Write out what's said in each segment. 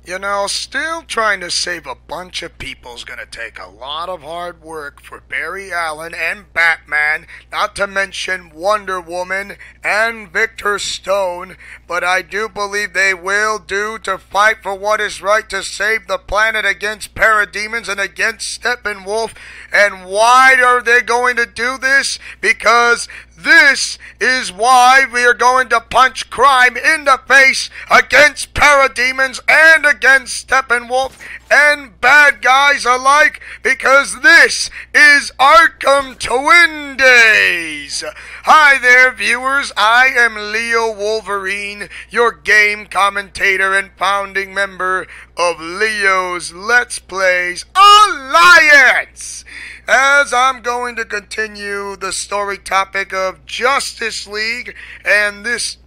You know, still trying to save a bunch of people is going to take a lot of hard work for Barry Allen and Batman, not to mention Wonder Woman and Victor Stone, but I do believe they will do to fight for what is right to save the planet against parademons and against Steppenwolf. And why are they going to do this? Because this is why we are going to punch crime in the face against parademons and against Steppenwolf and bad guys alike, because this is Arkham Twin Days. Hi there, viewers. I am Leo Wolverine, your game commentator and founding member of Leo's Let's Plays Alliance. As I'm going to continue the story topic of Justice League, and this,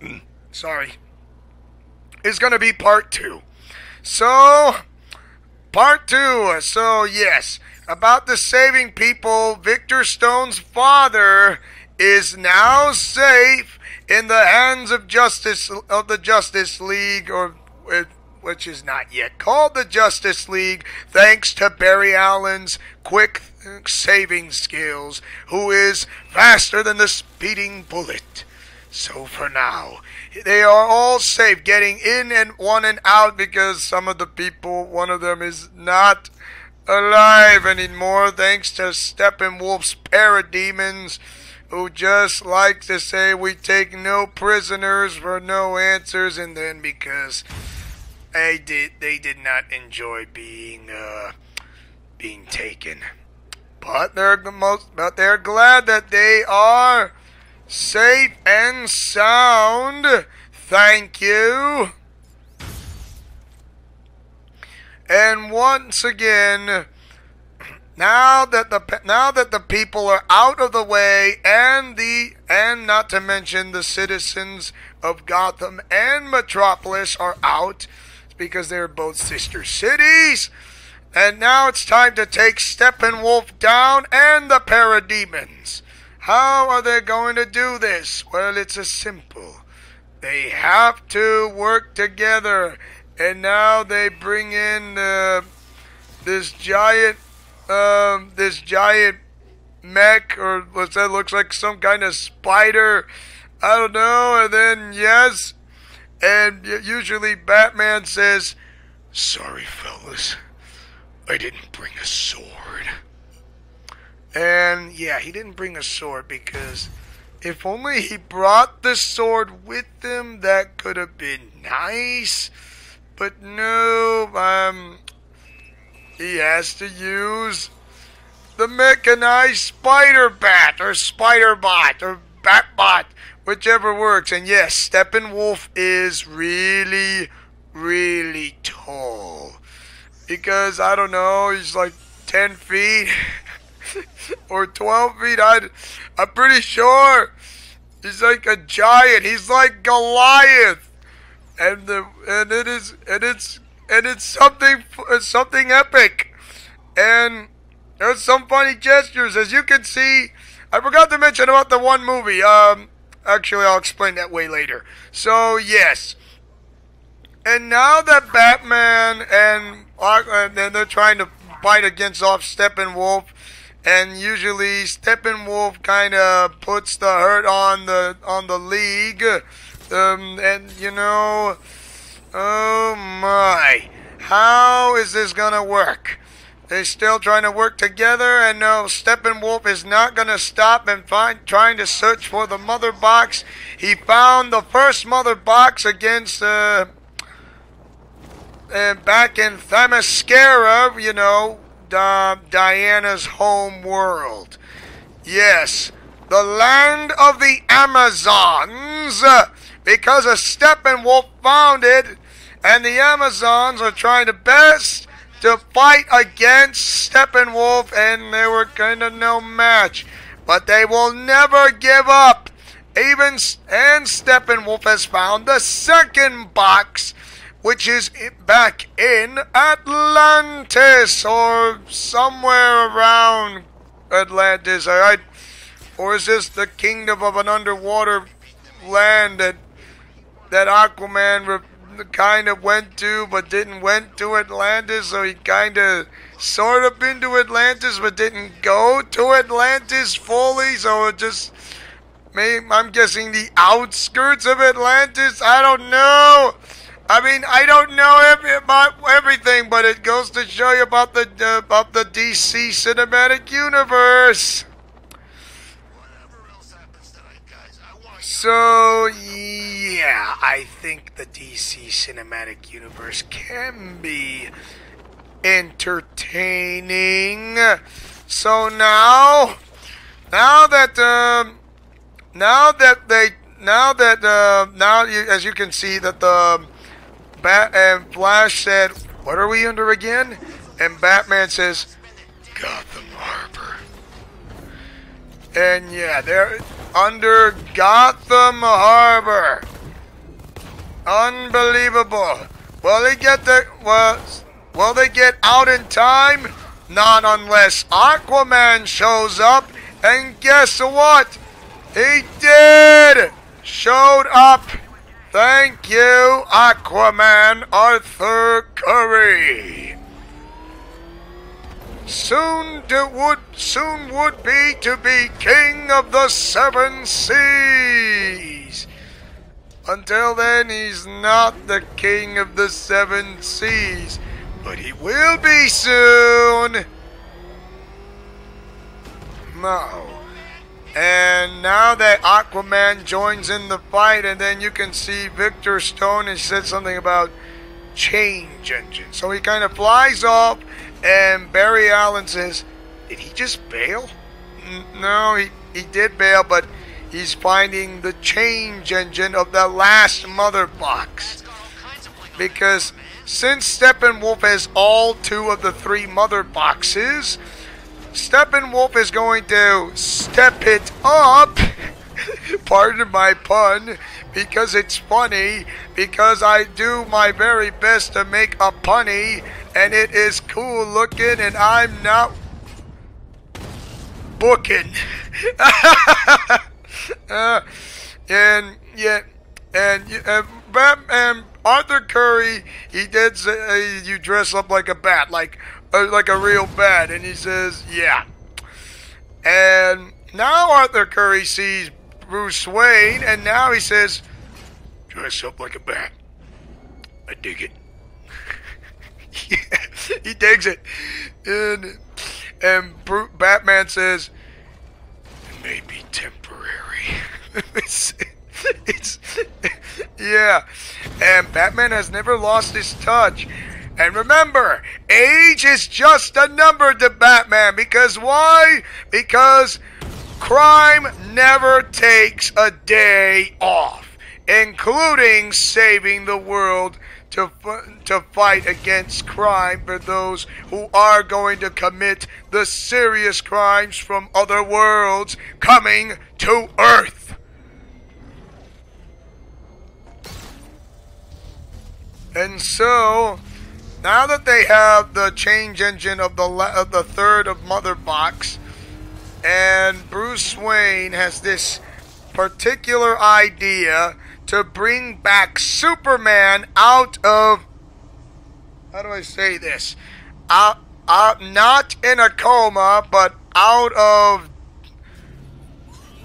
is going to be part 2. So, part 2, so yes, about the saving people, Victor Stone's father is now safe in the hands of the Justice League, or which is not yet called the Justice League, thanks to Barry Allen's quick saving skills, who is faster than the speeding bullet. So for now, they are all safe, getting in and one and out, because some of the people, one of them is not alive anymore, thanks to Steppenwolf's parademons, who just like to say we take no prisoners for no answers, and then because they did not enjoy being taken. But they're glad that they are safe and sound. Thank you. And once again, now that the people are out of the way, and not to mention the citizens of Gotham and Metropolis are out, because they're both sister cities. And now it's time to take Steppenwolf down and the parademons. How are they going to do this? Well, it's a simple. They have to work together. And now they bring in this giant mech, or what's that? Looks like some kind of spider. I don't know. And then yes. And usually Batman says, "Sorry, fellas, I didn't bring a sword." And yeah, he didn't bring a sword, because if only he brought the sword with him, that could have been nice. But no, he has to use the mechanized spider bat, or spider bot, or bat bot, whichever works. And yes, Steppenwolf is really, really tall. Because, I don't know, he's like 10 feet or 12 feet. I'm pretty sure he's like a giant. He's like Goliath. And it's something epic. And there's some funny gestures, as you can see. I forgot to mention about the one movie. Actually, I'll explain that way later. So, yes. And now that Batman and they're trying to fight against Steppenwolf, and usually Steppenwolf kind of puts the hurt on the League, and you know, oh my, how is this gonna work? They're still trying to work together, and no, Steppenwolf is not going to stop and trying to search for the mother box. He found the first mother box against back in Themyscira, you know, Diana's home world. Yes, the land of the Amazons, because a Steppenwolf found it, and the Amazons are trying to best to fight against Steppenwolf, and they were kind of no match. But they will never give up. And Steppenwolf has found the second box, which is back in Atlantis, or somewhere around Atlantis. Or is this the kingdom of an underwater land that Aquaman kind of went to but didn't went to Atlantis, so he kind of sort of been to Atlantis but didn't go to Atlantis fully, so it just I'm guessing the outskirts of Atlantis. I don't know. I mean, I don't know about everything, but it goes to show you about the DC cinematic universe. So, yeah, I think the DC Cinematic Universe can be entertaining. So now as you can see that the Bat and Flash said, "What are we under again?" And Batman says, "Gotham Harbor." And yeah, they're under Gotham Harbor. Unbelievable. Will they get out in time? Not unless Aquaman shows up. And guess what? He did! Showed up. Thank you, Aquaman Arthur Curry. Soon would be to be king of the seven seas. Until then, he's not the king of the seven seas, but he will be soon. No. And now that Aquaman joins in the fight, and then you can see Victor Stone has said something about change engine. So he kind of flies off. And Barry Allen says, "Did he just bail?" No, he did bail, but he's finding the change engine of the last mother box. Because since Steppenwolf has all two of the three mother boxes, Steppenwolf is going to step it up, pardon my pun, because it's funny, because I do my very best to make a punny, and it is cool looking, and I'm not booking. And Arthur Curry, he did say you dress up like a bat, like a real bat, and he says, yeah. And now Arthur Curry sees Bruce Wayne, and now he says, dress up like a bat. I dig it. Yeah, he digs it. And Batman says, it may be temporary. it's yeah. And Batman has never lost his touch. And remember, age is just a number to Batman. Because why? Because crime never takes a day off, including saving the world to fight against crime for those who are going to commit the serious crimes from other worlds coming to Earth. And so, now that they have the change engine of the third of Mother Box, and Bruce Wayne has this particular idea to bring back Superman out of, how do I say this? Not in a coma, but out of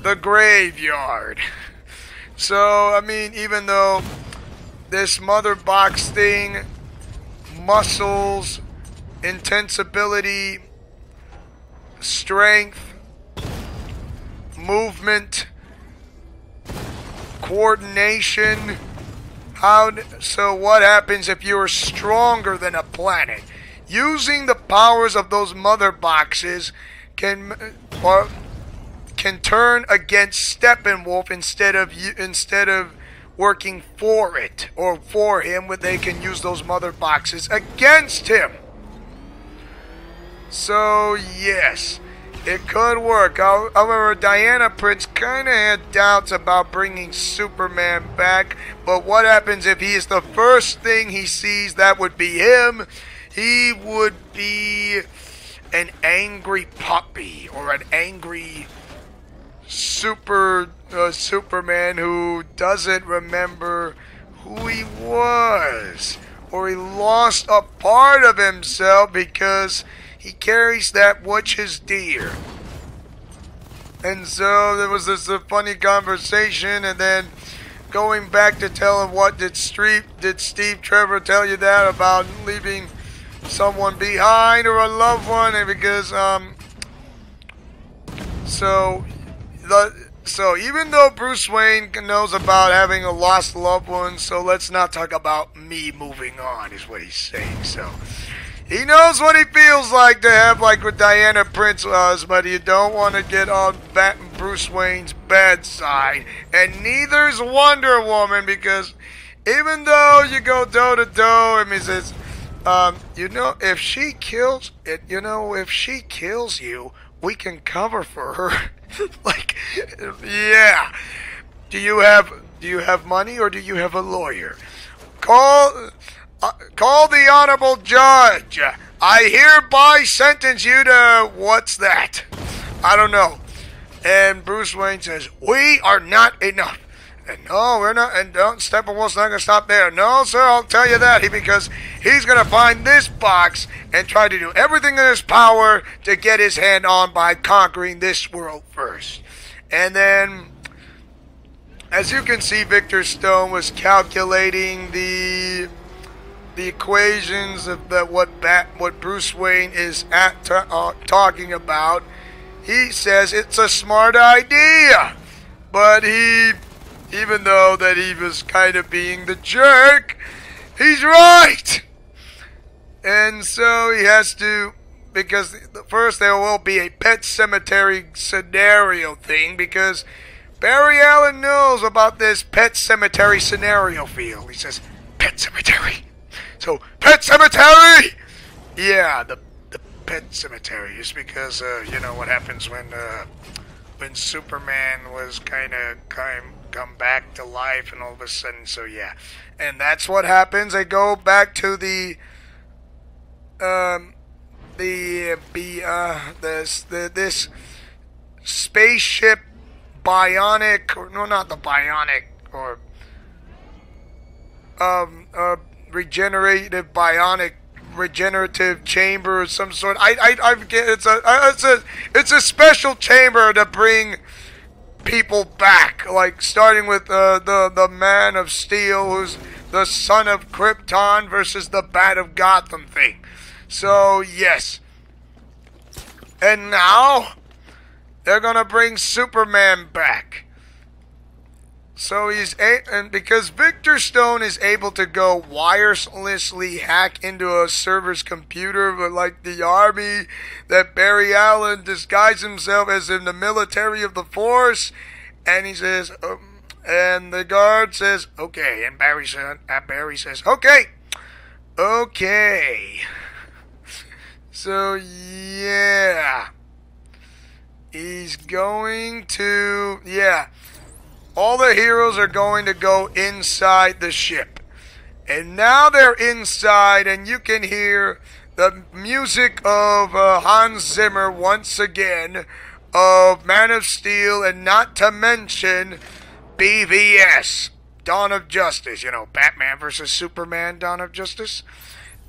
the graveyard. So, I mean, even though this Mother Box thing, muscles, intensibility, strength, movement, coordination. So what happens if you're stronger than a planet? Using the powers of those mother boxes can turn against Steppenwolf instead of working for it or for him, where they can use those mother boxes against him. So yes, it could work. However, Diana Prince kind of had doubts about bringing Superman back. But what happens if he is the first thing he sees? That would be him. He would be an angry puppy or an angry Superman who doesn't remember who he was. was. Or he lost a part of himself because he carries that which is dear. And so there was this funny conversation, and then going back to tell him what did Steve Trevor tell you that about leaving someone behind or a loved one, and because so even though Bruce Wayne knows about having a lost loved one, so let's not talk about me moving on, is what he's saying. So he knows what he feels like to have, like what Diana Prince was, but you don't want to get on Bruce Wayne's bad side, and neither's Wonder Woman, because even though you go toe to toe, I mean, says, if she kills it, if she kills you, we can cover for her. Like, yeah. Do you have money, or do you have a lawyer? Call the honorable judge. I hereby sentence you to what's that? I don't know. And Bruce Wayne says, we are not enough. And no, we're not. And don't Steppenwolf's not gonna stop there. No, sir, I'll tell you that. Because he's gonna find this box and try to do everything in his power to get his hand on by conquering this world first. And then, as you can see, Victor Stone was calculating the equations of what Bruce Wayne is talking about. He says it's a smart idea, but even though that he was kind of being the jerk, he's right. And so he has to, because first there will be a Pet Cemetery scenario thing, because Barry Allen knows about this Pet Cemetery scenario field. He says, Pet Cemetery. So, Pet Cemetery! Yeah, the Pet Cemetery is because, you know what happens when Superman was kind of come back to life, and all of a sudden, so yeah. And that's what happens. They go back to this spaceship bionic, or no, not the bionic, or regenerative chamber of some sort. It's a special chamber to bring people back, like starting with the Man of Steel, who's the son of Krypton, versus the Bat of Gotham thing. So yes, and now they're gonna bring Superman back. So and because Victor Stone is able to go wirelessly hack into a server's computer, but like the army, that Barry Allen disguised himself as in the military of the force, and he says, and the guard says, okay, and Barry says, okay. So yeah, he's going to, yeah. All the heroes are going to go inside the ship. And now they're inside, and you can hear the music of Hans Zimmer once again, of Man of Steel, and not to mention BVS, Dawn of Justice. You know, Batman vs. Superman, Dawn of Justice.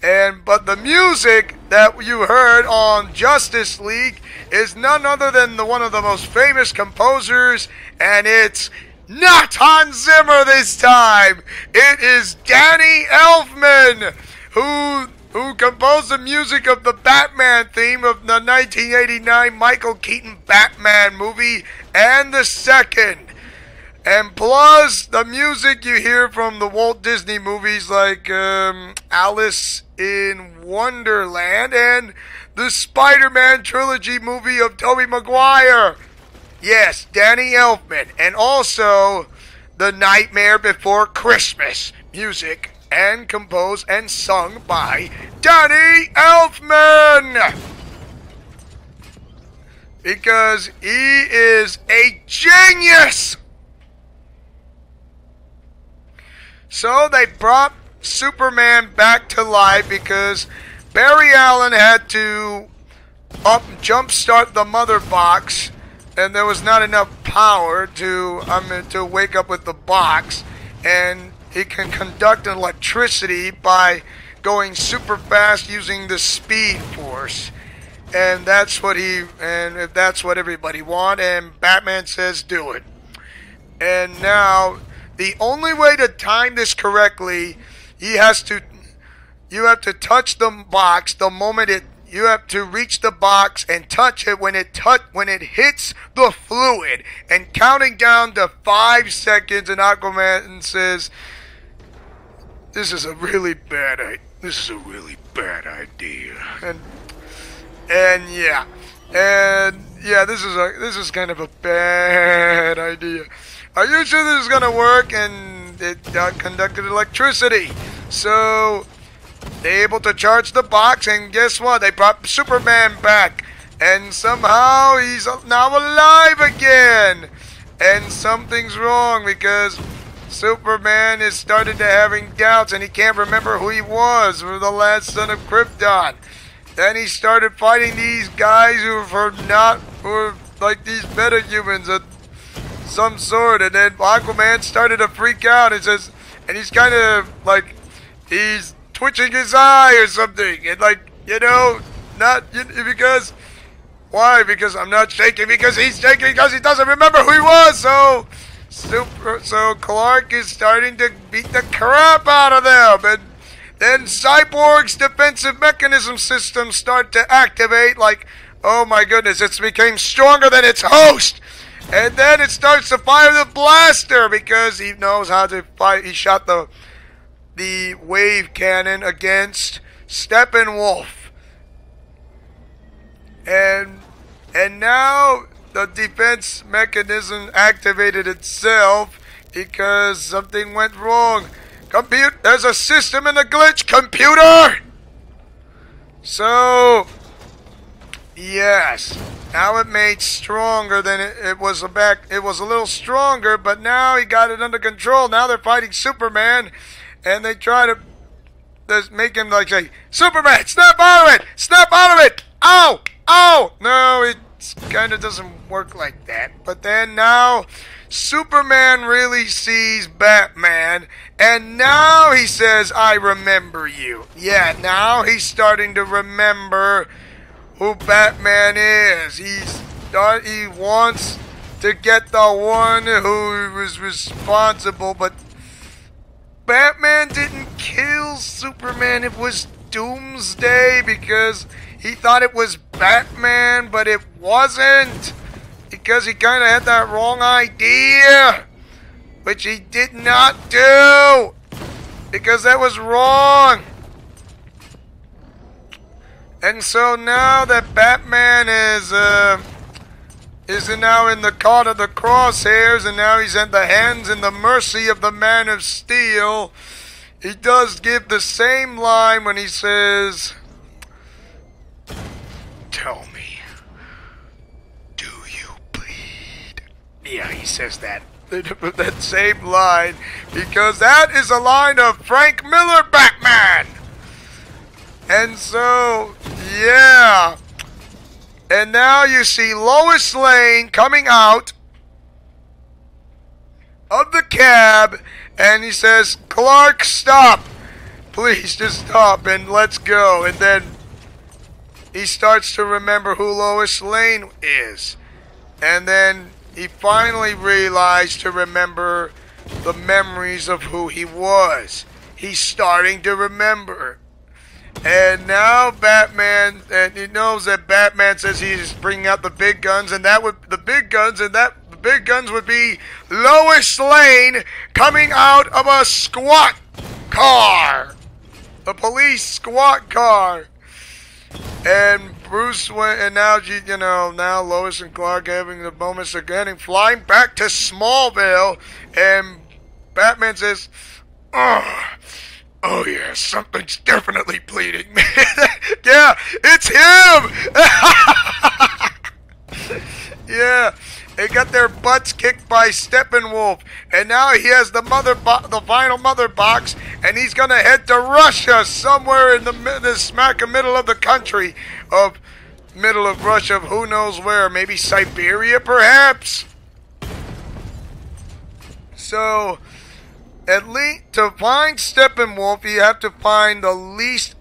But the music that you heard on Justice League is none other than one of the most famous composers, and it's not Hans Zimmer this time. It is Danny Elfman, who composed the music of the Batman theme of the 1989 Michael Keaton Batman movie and the second. And plus the music you hear from the Walt Disney movies like Alice in Wonderland and the Spider-Man trilogy movie of Tobey Maguire. Yes, Danny Elfman. And also The Nightmare Before Christmas music, and composed and sung by Danny Elfman. Because he is a genius. So they brought Superman back to life because Barry Allen had to jumpstart the mother box, and there was not enough power to wake up with the box, and he can conduct electricity by going super fast using the Speed Force. And that's what if that's what everybody wants, and Batman says do it. And now, the only way to time this correctly, you have to touch the box the moment you have to reach the box and touch it when it hits the fluid, and counting down to 5 seconds, and Aquaman says, this is a really bad idea. This is kind of a bad idea. Are you sure this is gonna work? And it conducted electricity, so they're able to charge the box. And guess what? They brought Superman back, and somehow he's now alive again. And something's wrong because Superman is started to having doubts, and he can't remember who he was, or the last son of Krypton. Then he started fighting these guys who were like these metahumans of some sort, and then Aquaman started to freak out and says, and he's kind of like, he's twitching his eye or something, and like, because, why? Because I'm not shaking, because he's shaking because he doesn't remember who he was, so Clark is starting to beat the crap out of them, and then Cyborg's defensive mechanism systems start to activate, like, oh my goodness, it's became stronger than its host. And then it starts to fire the blaster because he knows how to fight. He shot the wave cannon against Steppenwolf. And now the defense mechanism activated itself because something went wrong. There's a system in the glitch, computer! So, yes. Now it made stronger than it was back. It was a little stronger, but now he got it under control. Now they're fighting Superman, and they try to make him like say, Superman, snap out of it! Snap out of it! Ow! Ow! No, it kind of doesn't work like that. But then now Superman really sees Batman, and now he says, I remember you. Yeah, now he's starting to remember who Batman is. He wants to get the one who was responsible, but Batman didn't kill Superman. It was Doomsday because he thought it was Batman, but it wasn't, because he kind of had that wrong idea, which he did not do, because that was wrong. And so now that Batman is now in the caught of the crosshairs, and now he's at the hands and the mercy of the Man of Steel, he does give the same line when he says, tell me, do you bleed? Yeah, he says that. That same line, because that is a line of Frank Miller Batman. And so, yeah. And now you see Lois Lane coming out of the cab, and he says, Clark, stop. Please, just stop and let's go. And then he starts to remember who Lois Lane is. And then he finally realized to remember the memories of who he was. He's starting to remember. And now Batman, and he knows that Batman says he's bringing out the big guns, and the big guns would be Lois Lane coming out of a squad car, a police squad car. And Bruce went, and now now Lois and Clark having the moments again and flying back to Smallville, and Batman says, oh yeah, something's definitely bleeding. Yeah, it's him! Yeah, they got their butts kicked by Steppenwolf, and now he has the final mother box, and he's gonna head to Russia, somewhere in the smack middle of the country, middle of Russia, who knows where, maybe Siberia, perhaps. So at least to find Steppenwolf, you have to find the least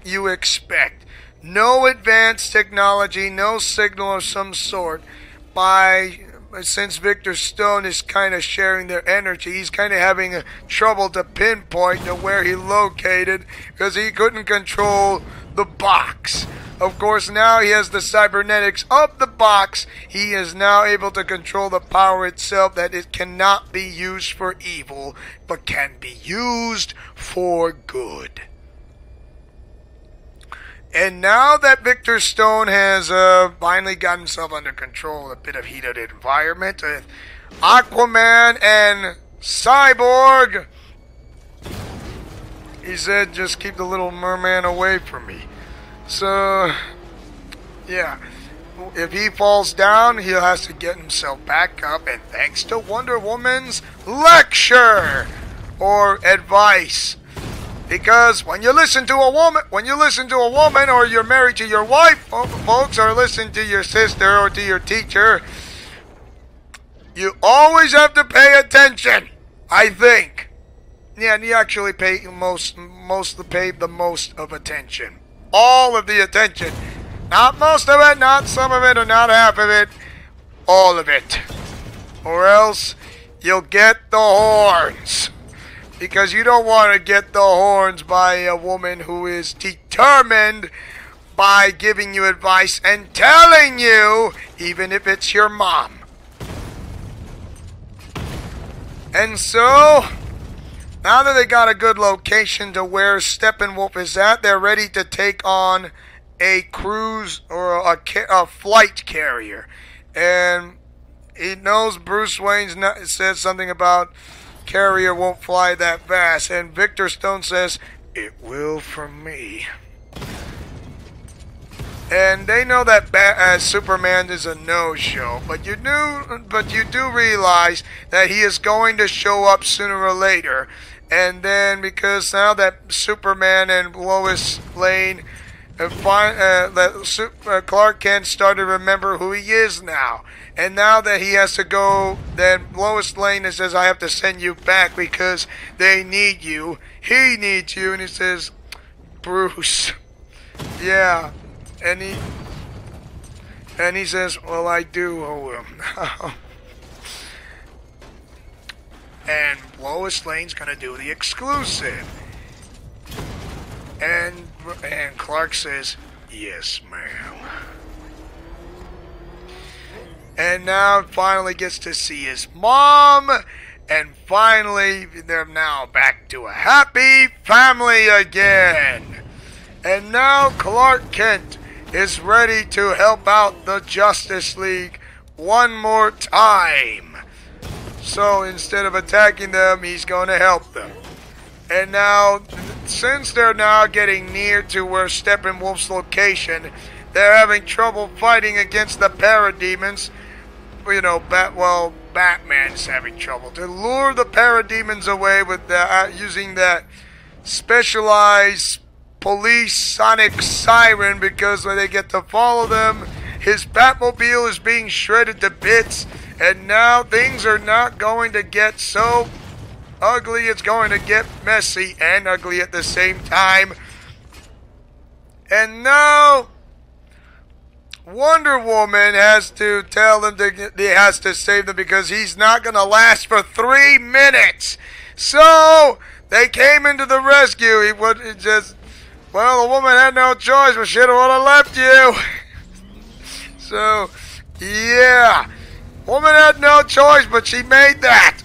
you expect. No advanced technology, no signal of some sort. Since Victor Stone is kind of sharing their energy, he's kind of having trouble to pinpoint where he located because he couldn't control the box. Of course, now he has the cybernetics of the box. He is now able to control the power itself, that it cannot be used for evil, but can be used for good. And now that Victor Stone has finally got himself under control, a bit of heated environment with Aquaman and Cyborg, he said, just keep the little merman away from me. So, yeah, if he falls down, he'll have to get himself back up, and thanks to Wonder Woman's lecture or advice. Because when you listen to a woman, or you're married to your wife, folks, or listen to your sister or to your teacher, you always have to pay attention, I think. Yeah, and you actually pay the most of attention. All of the attention. Not most of it, not some of it, or not half of it. All of it. Or else you'll get the horns. Because you don't want to get the horns by a woman who is determined by giving you advice and telling you, even if it's your mom. And so, now that they got a good location to where Steppenwolf is at, they're ready to take on a cruise or a flight carrier. And he knows Bruce Wayne says something about carrier won't fly that fast, and Victor Stone says it will for me. And they know that Superman is a no-show, but you do realize that he is going to show up sooner or later. And then because now that Superman and Lois Lane Clark Kent started to remember who he is now. And now that he has to go, then Lois Lane says, I have to send you back because they need you. He needs you. And he says, Bruce. Yeah. And he says, well, I do owe him. And Lois Lane's going to do the exclusive. And Clark says, yes, ma'am. And now finally gets to see his mom. And finally, they're now back to a happy family again. And now Clark Kent is ready to help out the Justice League one more time. So instead of attacking them, he's going to help them. And now, since they're now getting near to where Steppenwolf's location, they're having trouble fighting against the parademons. You know, Batman's having trouble to lure the parademons away with using that specialized police sonic siren, because when they get to follow them, his Batmobile is being shredded to bits, and now things are not going to get so ugly, it's going to get messy and ugly at the same time. And now Wonder Woman has to tell them he has to save them because he's not going to last for 3 minutes. So they came into the rescue. The woman had no choice, but should have left you. So, yeah. Woman had no choice, but she made that.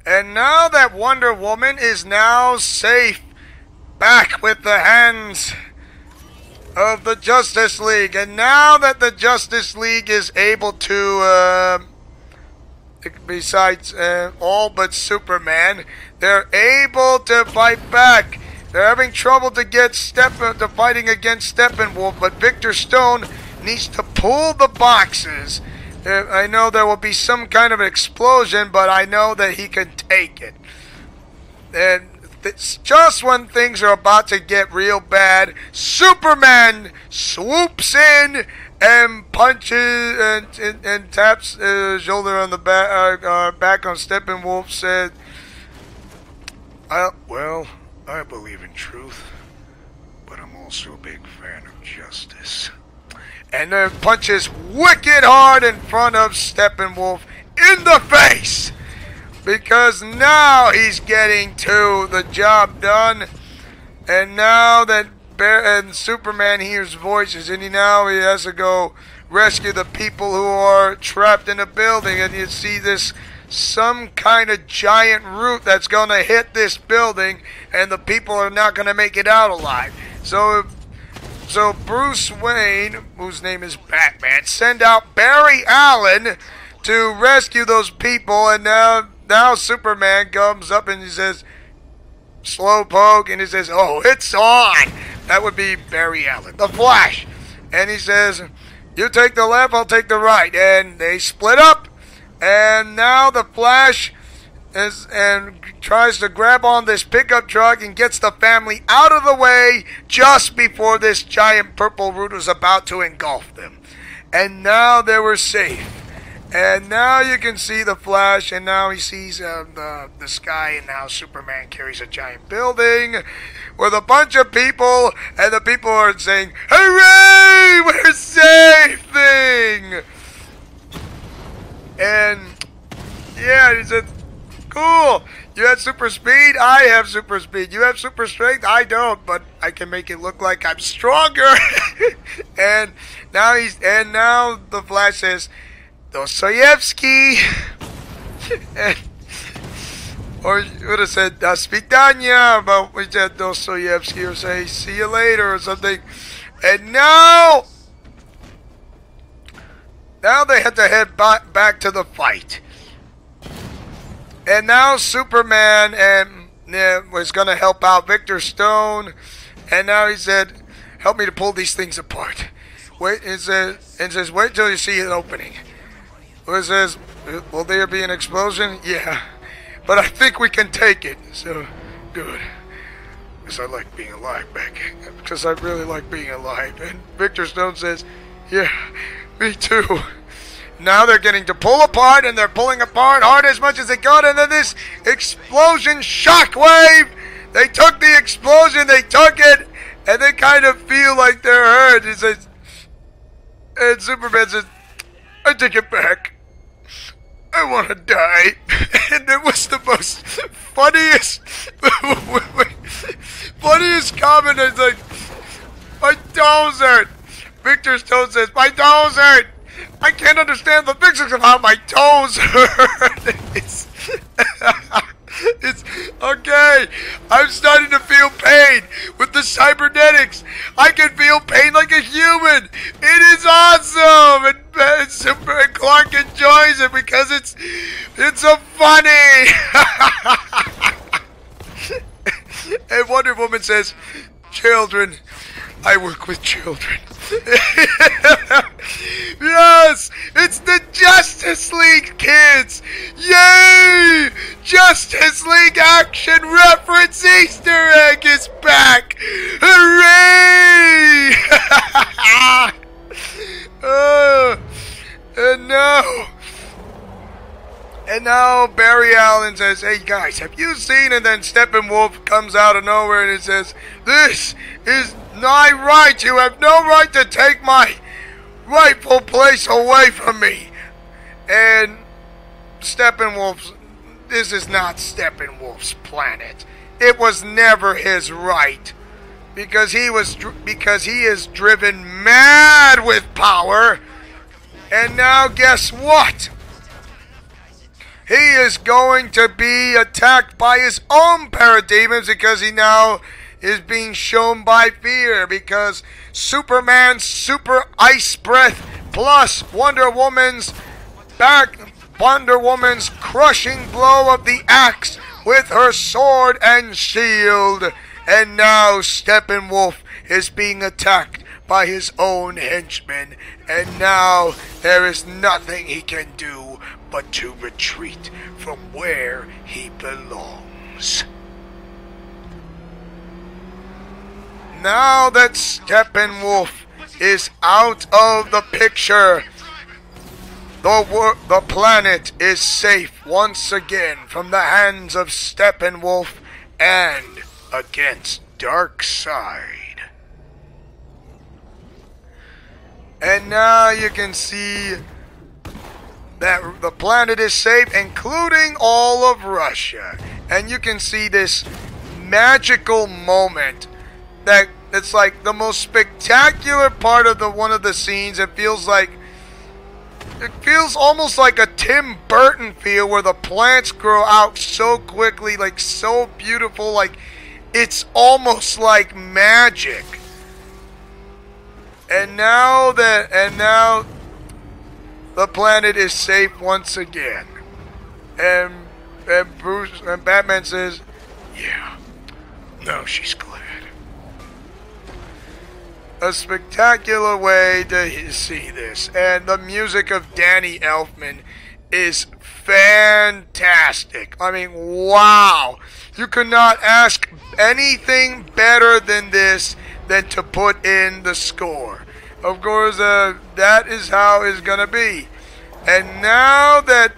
And now that Wonder Woman is now safe back with the hands of the Justice League, and now that the Justice League is able to, besides all but Superman, they're able to fight back. They're having trouble to fighting against Steppenwolf, but Victor Stone needs to pull the boxes. I know there will be some kind of explosion, but I know that he can take it. And just when things are about to get real bad, Superman swoops in and punches and taps his shoulder on the back on Steppenwolf. Said, "Well, I believe in truth, but I'm also a big fan of justice." And then punches wicked hard in front of Steppenwolf in the face, because now he's getting to the job done. And now that Superman hears voices, and he has to go rescue the people who are trapped in a building. And you see this some kind of giant root that's going to hit this building, and the people are not going to make it out alive. So Bruce Wayne, whose name is Batman, send out Barry Allen to rescue those people. And now Superman comes up and he says, Slowpoke, and he says, "Oh, it's on." That would be Barry Allen, the Flash. And he says, "You take the left, I'll take the right." And they split up. And now the Flash tries to grab on this pickup truck and gets the family out of the way just before this giant purple root was about to engulf them. And now they were safe. And now you can see the Flash, and now he sees the sky, and now Superman carries a giant building with a bunch of people, and the people are saying, "Hooray! We're safe!" And yeah, he said, "Cool. You have super speed. I have super speed. You have super strength. I don't, but I can make it look like I'm stronger." and now the Flash says, "Dostoevsky," or you would have said "Das Vidanya," but we said Dostoevsky, or say "See you later" or something. And now they had to head back to the fight. And now Superman was going to help out Victor Stone, and now he said, "Help me to pull these things apart." Wait, it says, "Wait till you see an opening." It says, "Will there be an explosion?" "Yeah, but I think we can take it." So, good. Because I like being alive, because I really like being alive. And Victor Stone says, "Yeah, me too." Now they're getting to pull apart, and they're pulling apart hard as much as they could. And then this explosion shockwave. They took the explosion, they took it, and they kind of feel like they're hurt. He says, and Superman says, "I take it back. I want to die." And it was the most funniest comment. It's like, "My toes hurt." Victor Stone says, "My toes hurt. I can't understand the physics of how my toes hurt." It's okay. I'm starting to feel pain with the cybernetics. I can feel pain like a human. It is awesome, and Clark enjoys it because it's so funny. And Wonder Woman says, "Children, I work with children." Yes, it's the Justice League kids! Yay! Justice League action reference Easter egg is back! Hooray! And now Barry Allen says, "Hey guys, have you seen?" And then Steppenwolf comes out of nowhere and he says, "This is not right. You have no right to take my rightful place away from me." And this is not Steppenwolf's planet. It was never his right, because he is driven mad with power. And now guess what? He is going to be attacked by his own parademons, because he now is being shown by fear, because Superman's super ice breath plus Wonder Woman's crushing blow of the axe with her sword and shield. And now Steppenwolf is being attacked by his own henchmen, and now there is nothing he can do but to retreat from where he belongs. Now that Steppenwolf is out of the picture. The planet is safe once again from the hands of Steppenwolf and against Darkseid. And now you can see that the planet is safe, including all of Russia. And you can see this magical moment that it's like the most spectacular part of one of the scenes. It feels almost like a Tim Burton feel, where the plants grow out so quickly, like so beautiful, like it's almost like magic. And now the planet is safe once again. And Batman says, yeah, no, she's glad. A spectacular way to see this. And the music of Danny Elfman is fantastic. I mean, wow. You could not ask anything better than this than to put in the score. Of course, that is how it's gonna be. And now that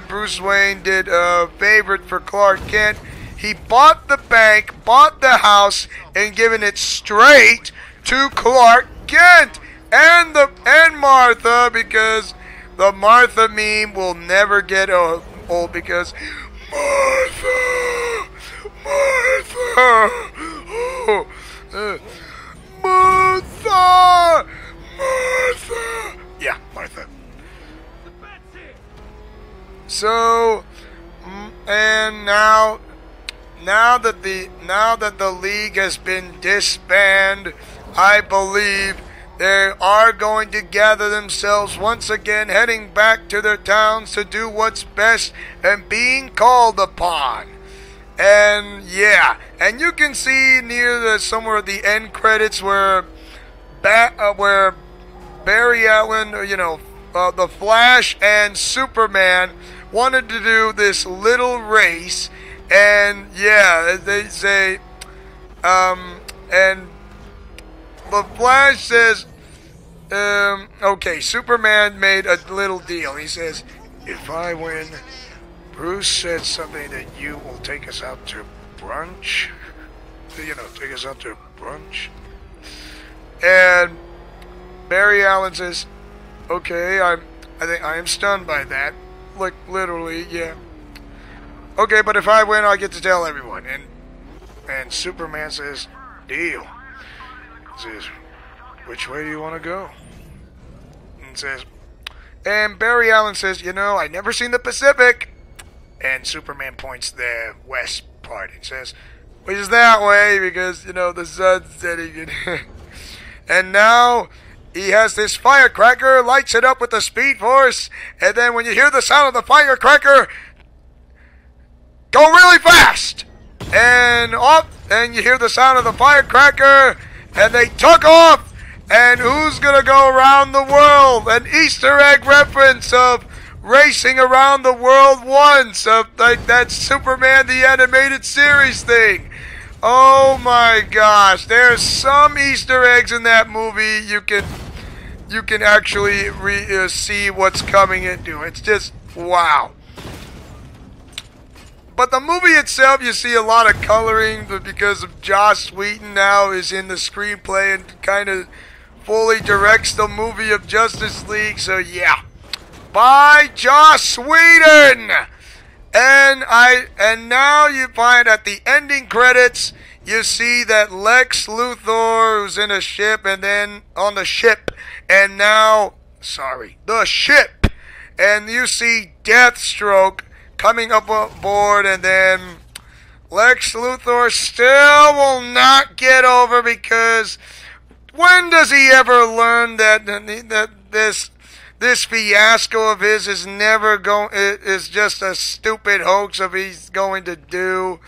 Bruce Wayne did a favorite for Clark Kent, he bought the bank, bought the house, and given it straight to Clark Kent and Martha, because the Martha meme will never get old, because Martha, Martha. Yeah, Martha. So, and now that the League has been disbanded, I believe they are going to gather themselves once again, heading back to their towns to do what's best and being called upon. And yeah, and you can see near somewhere at the end credits where Barry Allen, the Flash and Superman wanted to do this little race, and yeah, they say, and the Flash says, okay, Superman made a little deal. He says, if I win, Bruce said something that you will take us out to brunch. Take us out to brunch. And Barry Allen says, okay, I think I am stunned by that. Like, literally, yeah. Okay, but if I win, I get to tell everyone. And Superman says, deal. He says, which way do you want to go? And Barry Allen says, I never seen the Pacific. And Superman points the west part. He says, which is that way, because, the sun's setting. And now he has this firecracker, lights it up with the Speed Force, and then when you hear the sound of the firecracker, go really fast! And off, and you hear the sound of the firecracker, and they took off! And who's gonna go around the world? An Easter egg reference of racing around the world once, of like that Superman the Animated Series thing. Oh my gosh, there's some Easter eggs in that movie. You can actually see what's coming into. It's just wow. But the movie itself, you see a lot of coloring because of Joss Whedon now is in the screenplay and kind of fully directs the movie of Justice League. So yeah, by Joss Whedon. And now you find at the ending credits, you see that Lex Luthor, who's in a ship, and then on the ship, and now, the ship, and you see Deathstroke coming up aboard, and then Lex Luthor still will not get over, because when does he ever learn that this fiasco of his is is just a stupid hoax of he's going to do,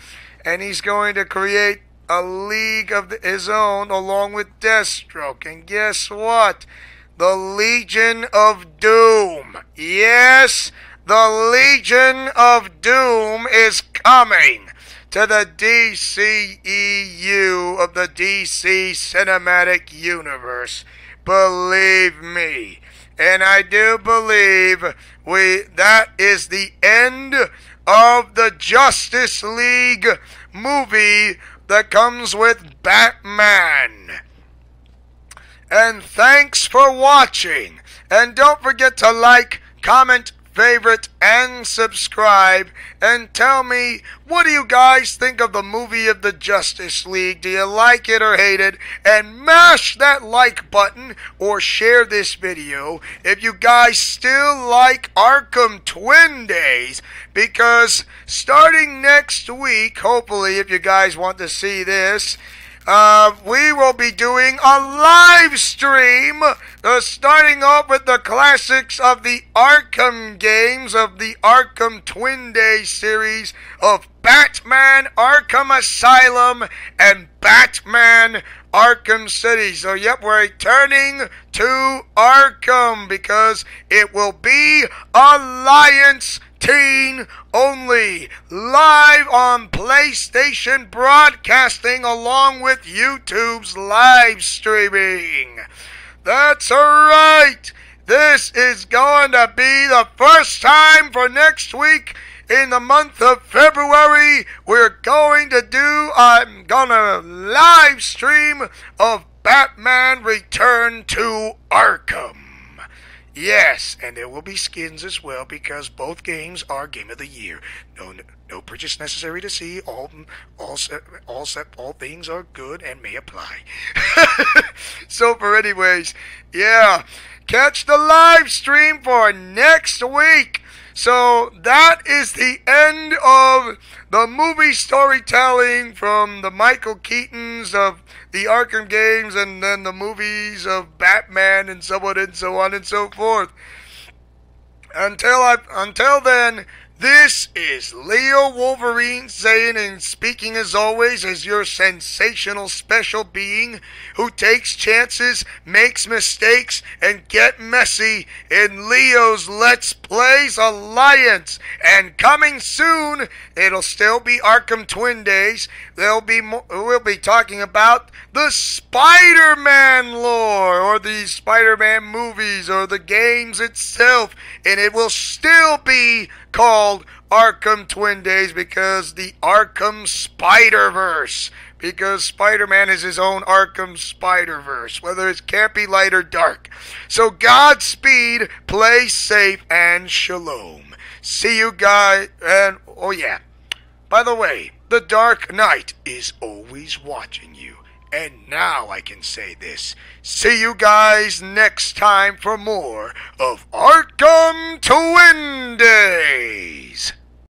and he's going to create a league of his own along with Deathstroke. And guess what? The Legion of Doom. Yes, the Legion of Doom is coming. to the DCEU of the DC Cinematic Universe. Believe me. And I do believe that is the end of the Justice League movie that comes with Batman. And thanks for watching. And don't forget to like, comment, favorite, and subscribe. And tell me, what do you guys think of the movie of the Justice League? Do you like it or hate it? And mash that like button or share this video if you guys still like Arkham Twin Days. Because starting next week, hopefully, if you guys want to see this, we will be doing a live stream, starting off with the classics of the Arkham games of the Arkham Twin Days series of Batman Arkham Asylum and Batman Arkham City. So, yep, we're returning to Arkham because it will be Alliance Teen only, live on PlayStation Broadcasting along with YouTube's live streaming. That's right. This is going to be the first time for next week in the month of February. I'm gonna live stream of Batman Return to Arkham. Yes, and there will be skins as well because both games are Game of the Year. No purchase necessary to see. All things are good and may apply. So anyways, yeah, catch the live stream for next week. So that is the end of the movie storytelling from the Michael Keatons of the Arkham games and then the movies of Batman and so on and so forth. Until then, this is Leo Wolverine saying and speaking as always as your sensational special being who takes chances, makes mistakes, and get messy in Leo's Let's Plays Alliance. And coming soon, it'll still be Arkham Twin Days. We'll be talking about the Spider-Man lore or the Spider-Man movies or the games itself. And it will still be called Arkham Twin Days because the Arkham Spider-Verse. Because Spider-Man is his own Arkham Spider-Verse, whether it's campy, light, or dark. So Godspeed, play safe, and shalom. See you guys, and oh yeah, by the way, the Dark Knight is always watching you. And now I can say this. See you guys next time for more of Arkham Twin Days.